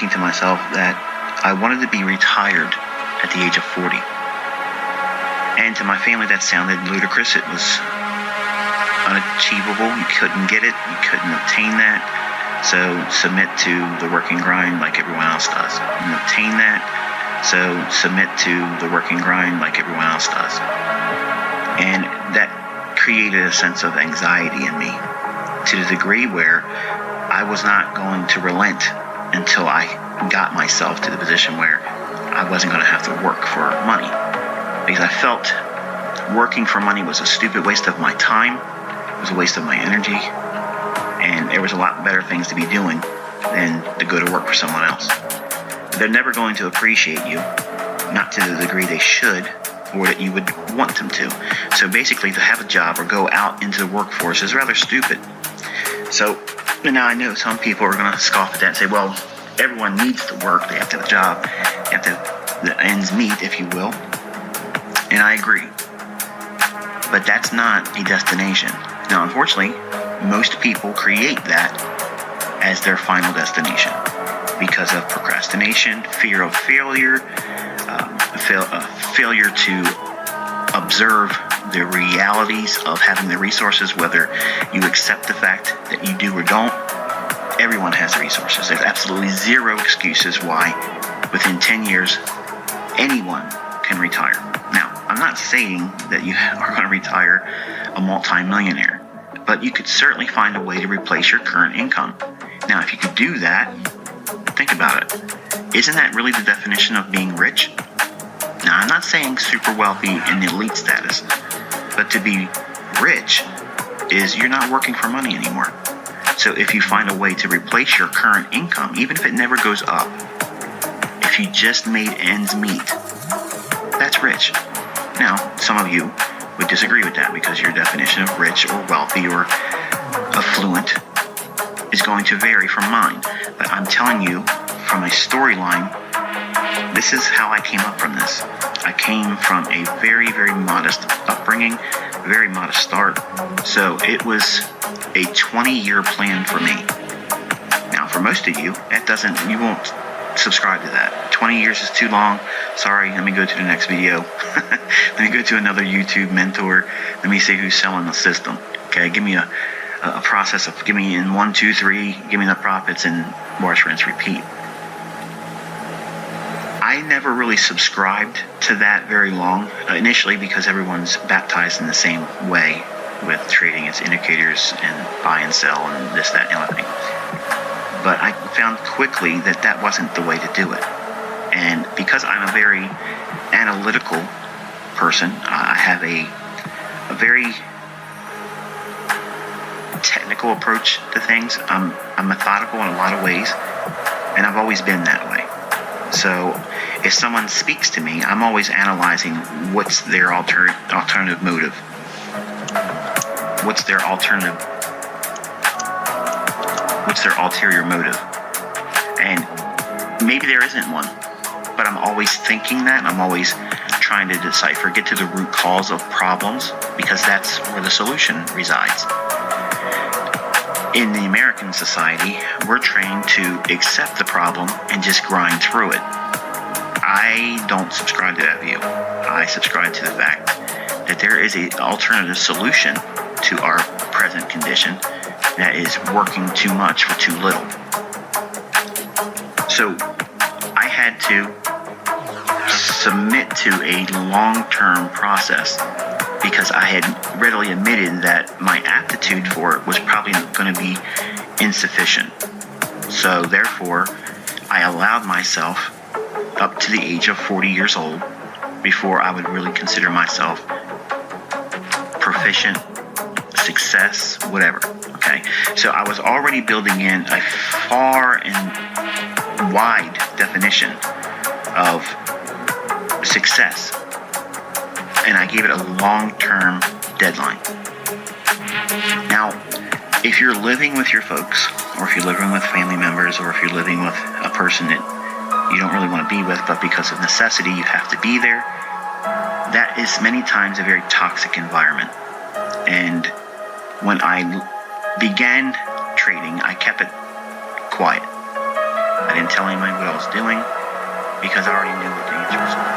thinking to myself that I wanted to be retired at the age of 40. And to my family, that sounded ludicrous. It was unachievable. You couldn't get it. You couldn't obtain that. So submit to the working grind like everyone else does. And obtain that. So submit to the working grind like everyone else does. And that created a sense of anxiety in me to the degree where I was not going to relent until I got myself to the position where I wasn't going to have to work for money. Because I felt working for money was a stupid waste of my time. It was a waste of my energy. And there was a lot better things to be doing than to go to work for someone else. They're never going to appreciate you, not to the degree they should, or that you would want them to. So basically, to have a job or go out into the workforce is rather stupid. So now I know some people are going to scoff at that and say, well, everyone needs to work. They have to have a job. They have to have the ends meet, if you will. And I agree. But that's not a destination. Now, unfortunately, most people create that as their final destination because of procrastination, fear of failure, failure to observe the realities of having the resources, whether you accept the fact that you do or don't. Everyone has resources. There's absolutely zero excuses why within 10 years anyone can retire. Now, I'm not saying that you are going to retire a multi-millionaire, but you could certainly find a way to replace your current income. Now, if you could do that, think about it. Isn't that really the definition of being rich? Now, I'm not saying super wealthy in elite status, but to be rich is you're not working for money anymore. So if you find a way to replace your current income, even if it never goes up, if you just made ends meet, that's rich. Now, some of you would disagree with that because your definition of rich or wealthy or affluent is going to vary from mine. But I'm telling you from a storyline, this is how I came up from this. I came from a very, very modest upbringing, very modest start. So it was a 20-year plan for me. Now, for most of you, you won't subscribe to that. 20 years is too long. Sorry, let me go to the next video. Let me go to another YouTube mentor. Let me see who's selling the system. Okay, give me a process of, give me in 1, 2, 3, give me the profits and wash, rinse, repeat. I never really subscribed to that very long, initially because everyone's baptized in the same way with trading its indicators and buy and sell and this, that, and the other thing. But I found quickly that that wasn't the way to do it. And because I'm a very analytical person, I have a very technical approach to things. I'm methodical in a lot of ways, and I've always been that way. So if someone speaks to me, I'm always analyzing what's their alternative motive. What's their ulterior motive? And maybe there isn't one, but I'm always thinking that. I'm always trying to decipher, get to the root cause of problems, because that's where the solution resides. In the American society, we're trained to accept the problem and just grind through it. I don't subscribe to that view. I subscribe to the fact that there is an alternative solution to our present condition that is working too much for too little. So I had to submit to a long-term process because I had readily admitted that my aptitude for it was probably going to be insufficient. So therefore, I allowed myself up to the age of 40 years old before I would really consider myself proficient, success, whatever. Okay, so I was already building in a far and wide definition of success, and I gave it a long-term deadline. Now, if you're living with your folks, or if you're living with family members, or if you're living with a person that you don't really want to be with, but because of necessity you have to be there, that is many times a very toxic environment. And when I began trading, I kept it quiet. I didn't tell anybody what else doing, because I already knew what the answer was going to be.